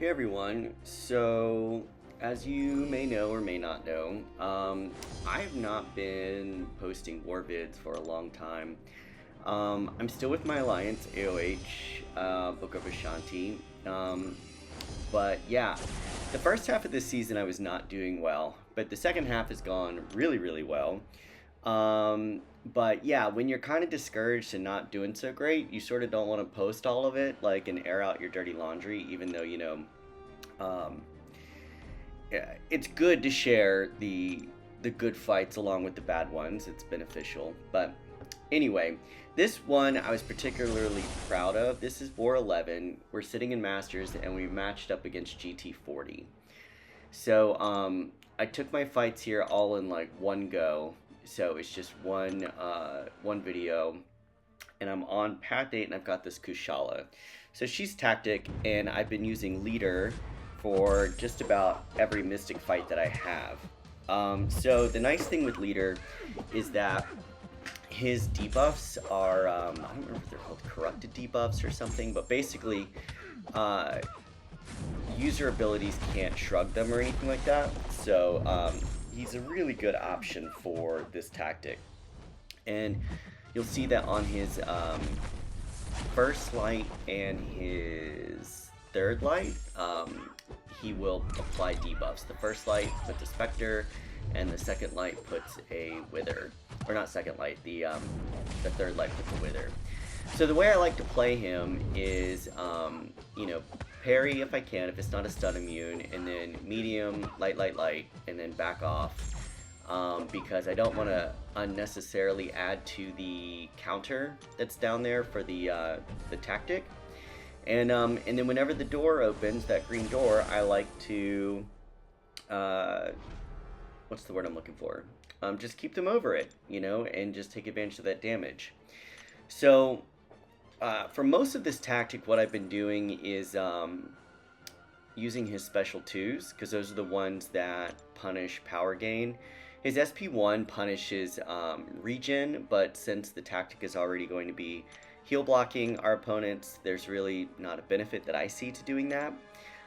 Hey everyone, so as you may know or may not know, I have not been posting war vids for a long time. I'm still with my alliance, AOH, Book of Ashanti, but yeah, the first half of this season I was not doing well, but the second half has gone really well. But yeah, when you're kind of discouraged and not doing so great, you sort of don't want to post all of it, like, and air out your dirty laundry, even though, um, yeah, it's good to share the good fights along with the bad ones. It's beneficial. But anyway, this one I was particularly proud of. This is War 11. We're sitting in Masters and we matched up against GT40. So I took my fights here all in like one go. So it's just one video, and I'm on path 8 and I've got this Kushala. So she's tactic, and I've been using leader for just about every mystic fight that I have. So the nice thing with leader is that his debuffs are, I don't remember if they're called corrupted debuffs or something, but basically user abilities can't shrug them or anything like that. So he's a really good option for this tactic. And you'll see that on his first light and his third light, he will apply debuffs. The first light puts a Spectre, and the second light puts a Wither. Or not second light, the third light puts a Wither. So the way I like to play him is, parry if I can, if it's not a stun immune, and then medium, light, and then back off. Because I don't want to unnecessarily add to the counter that's down there for the tactic. And then whenever the door opens, that green door, I like to, what's the word I'm looking for? Just keep them over it, and just take advantage of that damage. So, for most of this tactic, what I've been doing is using his special 2s, because those are the ones that punish power gain. His SP1 punishes regen, but since the tactic is already going to be heal blocking our opponents, there's really not a benefit that I see to doing that.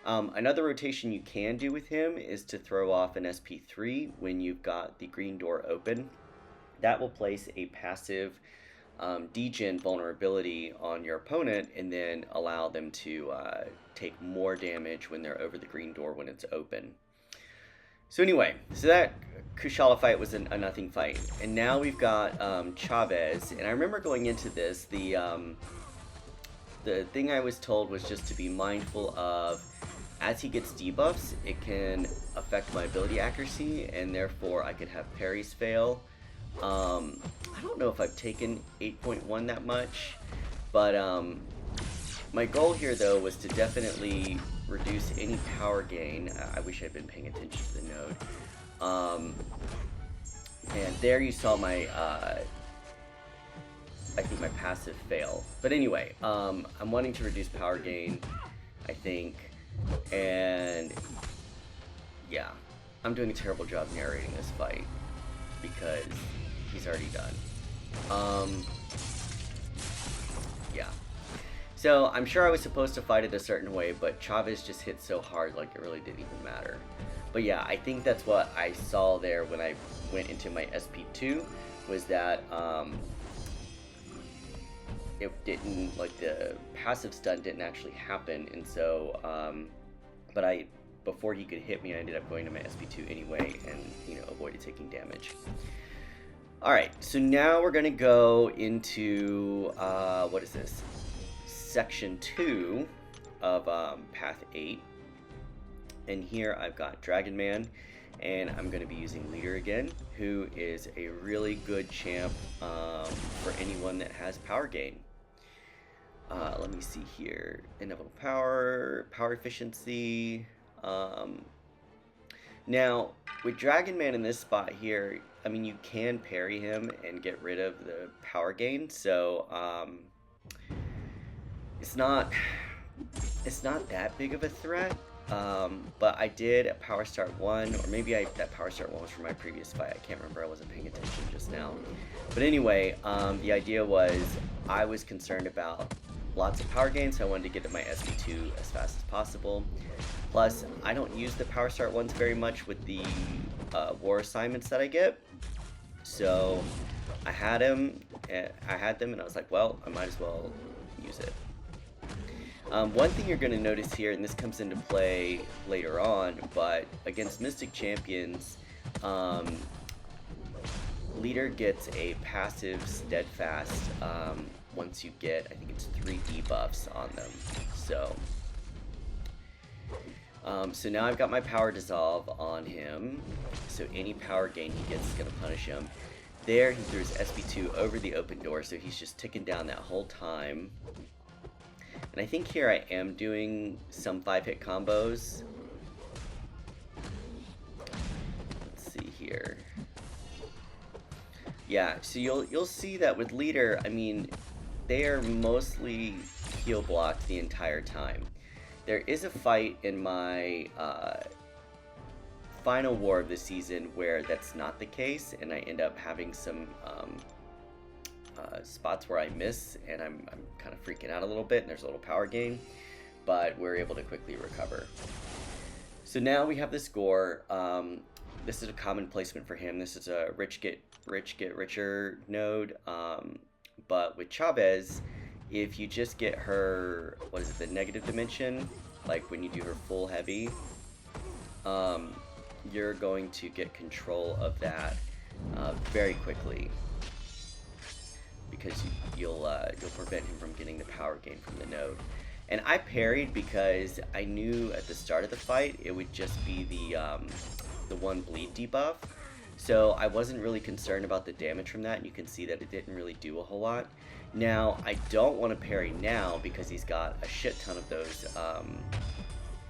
Another rotation you can do with him is to throw off an SP3 when you've got the green door open. That will place a passive degen vulnerability on your opponent and then allow them to take more damage when they're over the green door when it's open. So anyway, so that Kushala fight was a nothing fight, and now we've got Chavez. And I remember going into this, the thing I was told was just to be mindful of, as he gets debuffs, it can affect my ability accuracy, and therefore I could have parries fail. I don't know if I've taken 8.1 that much, but my goal here though was to definitely reduce any power gain. I wish I'd been paying attention to the node. And there you saw my, I think my passive fail. But anyway, I'm wanting to reduce power gain, I think. And yeah, I'm doing a terrible job narrating this fight because he's already done. Yeah. So I'm sure I was supposed to fight it a certain way, but Chavez just hit so hard, like it really didn't even matter. But yeah, I think that's what I saw there when I went into my SP2, was that it didn't, like, the passive stun didn't actually happen, and so, but before he could hit me, I ended up going to my SP2 anyway, and, avoided taking damage. Alright, so now we're gonna go into, what is this? Section 2 of Path 8, and here I've got Dragon Man, and I'm going to be using Leader again, who is a really good champ for anyone that has power gain. Let me see here, inevitable power, power efficiency. Now, with Dragon Man in this spot here, I mean, you can parry him and get rid of the power gain, so it's not that big of a threat, but I did at Power Start 1, or maybe that Power Start 1 was from my previous fight, I can't remember, I wasn't paying attention just now. But anyway, the idea was I was concerned about lots of power gain, so I wanted to get to my SP2 as fast as possible. Plus, I don't use the power start ones very much with the war assignments that I get. So I had them, and I was like, well, I might as well use it. One thing you're going to notice here, and this comes into play later on, but against Mystic Champions, Leader gets a passive steadfast once you get, I think it's 3 debuffs on them. So now I've got my power dissolve on him, so any power gain he gets is going to punish him. There, he threw his SP2 over the open door, so he's just ticking down that whole time. And I think here I am doing some 5-hit combos. Let's see here. Yeah, so you'll see that with Leader, I mean, they are mostly heal blocked the entire time. There is a fight in my final war of the season where that's not the case, and I end up having some spots where I miss, and I'm kind of freaking out a little bit, and there's a little power gain, but we're able to quickly recover. So now we have this Gore. This is a common placement for him. This is a rich get richer node, but with Chavez, if you just get her, what is it, the negative dimension, like when you do her full heavy, you're going to get control of that very quickly, because you'll prevent him from getting the power gain from the node. And I parried because I knew at the start of the fight it would just be the 1 bleed debuff, so I wasn't really concerned about the damage from that, and you can see that it didn't really do a whole lot. Now, I don't want to parry now because he's got a shit ton of those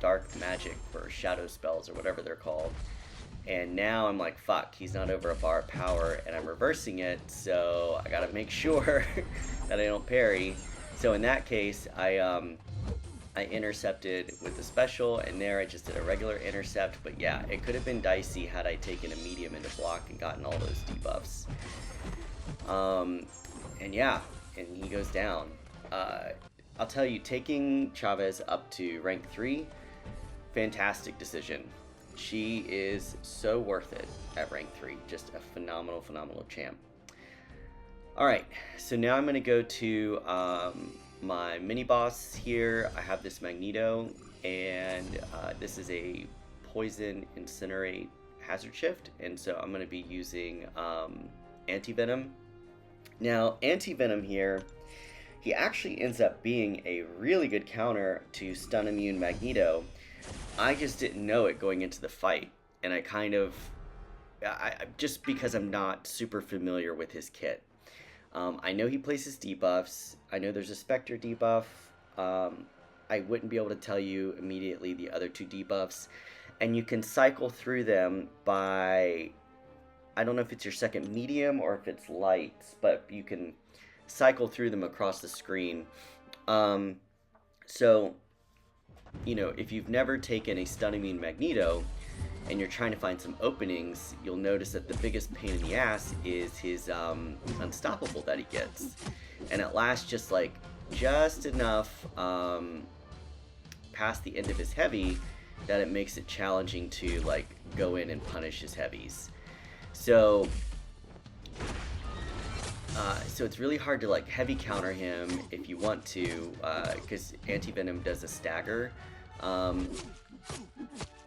dark magic or shadow spells or whatever they're called. And now I'm like, fuck, he's not over a bar of power, and I'm reversing it, so I gotta make sure that I don't parry. So in that case, I intercepted with the special, and there I just did a regular intercept. But yeah, it could have been dicey had I taken a medium into block and gotten all those debuffs. And yeah, and he goes down. I'll tell you, taking Chavez up to rank 3, fantastic decision. She is so worth it at rank 3. Just a phenomenal champ. Alright, so now I'm going to go to my mini boss here. I have this Magneto, and this is a poison incinerate hazard shift, and so I'm going to be using anti-venom. Now, anti-venom here, he actually ends up being a really good counter to stun immune Magneto. I just didn't know it going into the fight, and I just because I'm not super familiar with his kit. I know he places debuffs. I know there's a Spectre debuff. I wouldn't be able to tell you immediately the other 2 debuffs, and you can cycle through them by, I don't know if it's your second medium or if it's lights, but you can cycle through them across the screen. So, you know, if you've never taken a stun immune Magneto and you're trying to find some openings, you'll notice that the biggest pain in the ass is his unstoppable that he gets, and it lasts just enough past the end of his heavy that it makes it challenging to go in and punish his heavies. So it's really hard to heavy counter him if you want to, because anti-venom does a stagger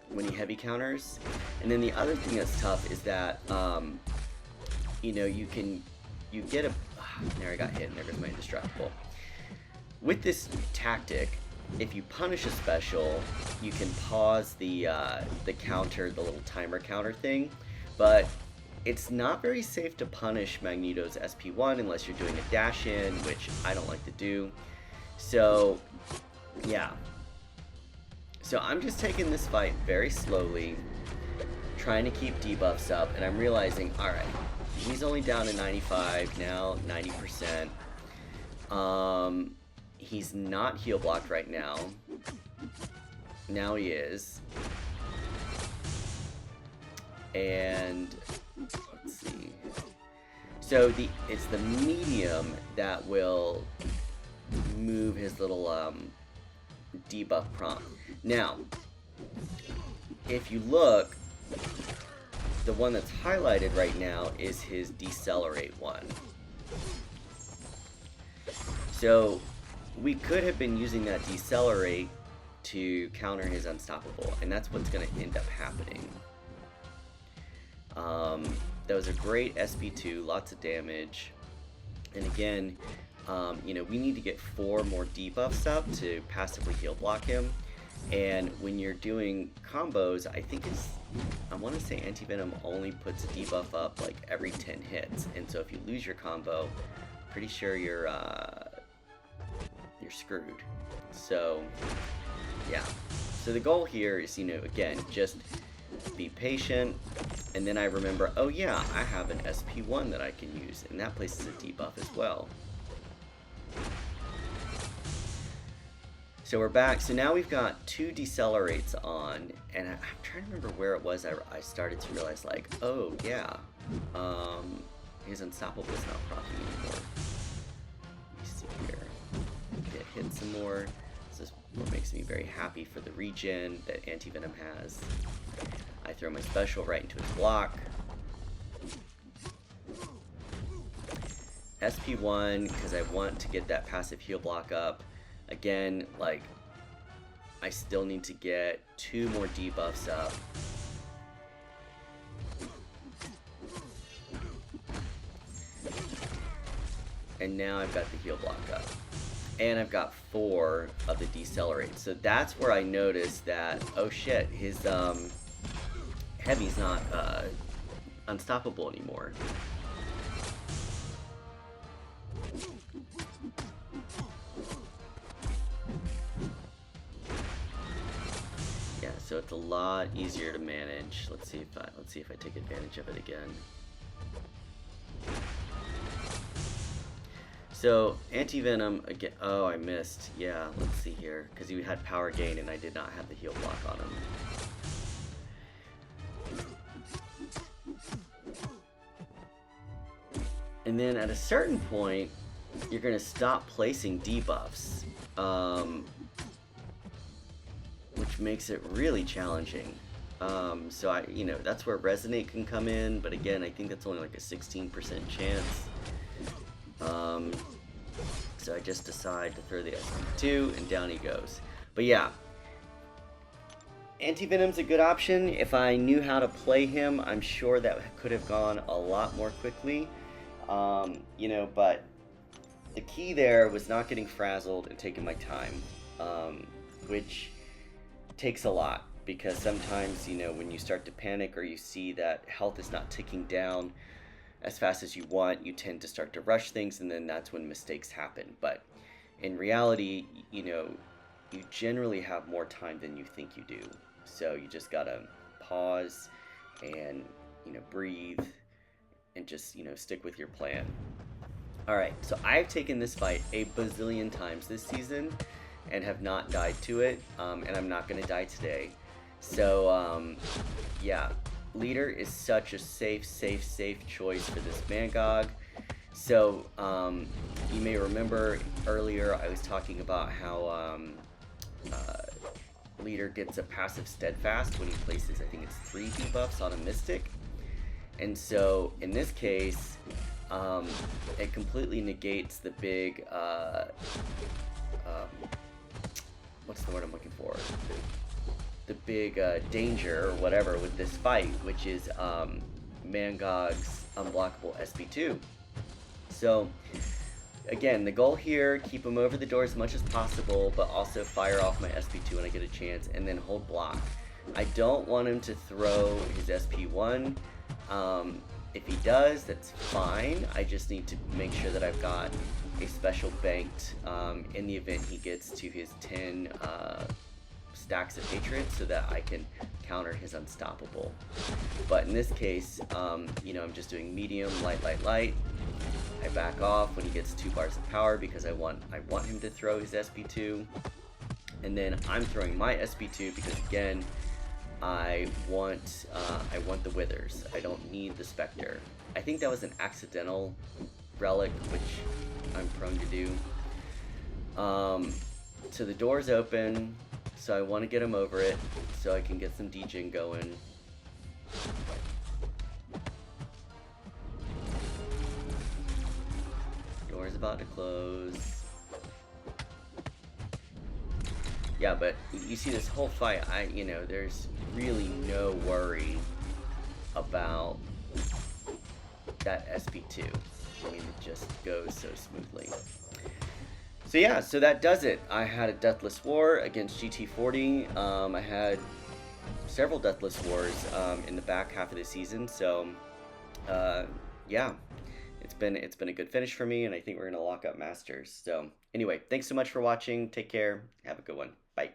when he heavy counters. And then the other thing that's tough is that you know, you get a there I got hit, and there goes my indestructible. With this tactic, if you punish a special, you can pause the counter, the little timer counter thing, but it's not very safe to punish Magneto's SP1 unless you're doing a dash in, which I don't like to do. So, yeah. So I'm just taking this fight very slowly, trying to keep debuffs up, and I'm realizing, alright, he's only down to 95, now 90%. He's not heal blocked right now. Now he is. And let's see. So it's the medium that will move his little debuff prompt. Now, if you look, the one that's highlighted right now is his decelerate one. So we could have been using that decelerate to counter his unstoppable, and that's what's going to end up happening. That was a great SP2, lots of damage, and again, you know, we need to get 4 more debuffs up to passively heal block him. And when you're doing combos, I think I want to say Anti-Venom only puts a debuff up like every 10 hits, and so if you lose your combo, pretty sure you're screwed. So yeah, so the goal here is, you know, again, just be patient. And then I remember, oh yeah, I have an SP1 that I can use, and that places a debuff as well. So we're back. So now we've got 2 decelerates on, and I'm trying to remember where it was I started to realize, like, oh yeah, his unstoppable is not proccing anymore. Let me see here. Get hit some more. This is what makes me very happy for the regen that Anti-Venom has. I throw my special right into his block. SP1, because I want to get that passive heal block up. Again, like, I still need to get 2 more debuffs up. And now I've got the heal block up. And I've got 4 of the decelerate. So that's where I noticed that, oh shit, his heavy's not unstoppable anymore. Yeah, so it's a lot easier to manage. Let's see if I take advantage of it again. So Anti-Venom again. Oh, I missed. Yeah, let's see here, because he had power gain and I did not have the heal block on him. And then at a certain point, you're going to stop placing debuffs, which makes it really challenging. So you know, that's where Resonate can come in, but again, I think that's only like a 16% chance. So I just decide to throw the SP2 and down he goes. But yeah, Anti-Venom's a good option. If I knew how to play him, I'm sure that could have gone a lot more quickly. You know, but the key there was not getting frazzled and taking my time, which takes a lot, because sometimes, you know, when you start to panic or you see that health is not ticking down as fast as you want, you tend to start to rush things, and then that's when mistakes happen. But in reality, you know, you generally have more time than you think you do. So you just gotta pause and, you know, breathe and just, you know, stick with your plan. Alright, so I've taken this fight a bazillion times this season and have not died to it, and I'm not gonna die today. So, yeah, leader is such a safe choice for this Mangog. So, you may remember earlier I was talking about how leader gets a passive steadfast when he places, I think it's 3 debuffs on a mystic. And so in this case, it completely negates the big, what's the word I'm looking for? The big danger or whatever with this fight, which is Mangog's unblockable SP2. So again, the goal here, keep him over the door as much as possible, but also fire off my SP2 when I get a chance, and then hold block. I don't want him to throw his SP1. If he does, that's fine. I just need to make sure that I've got a special banked in the event he gets to his 10 stacks of hatred, so that I can counter his unstoppable. But in this case, you know, I'm just doing medium, light. I back off when he gets 2 bars of power because I want him to throw his SP2, and then I'm throwing my SP2 because again, I want the withers. I don't need the specter. I think that was an accidental relic, which I'm prone to do. So the door's open, so I want to get him over it so I can get some DJing going. Door's about to close. Yeah, but you see this whole fight, there's really no worry about that SP2. I mean, it just goes so smoothly. So yeah, so that does it. I had a deathless war against GT40. I had several deathless wars in the back half of the season. So yeah, it's been a good finish for me, and I think we're gonna lock up Masters. So anyway, thanks so much for watching. Take care. Have a good one. Bye.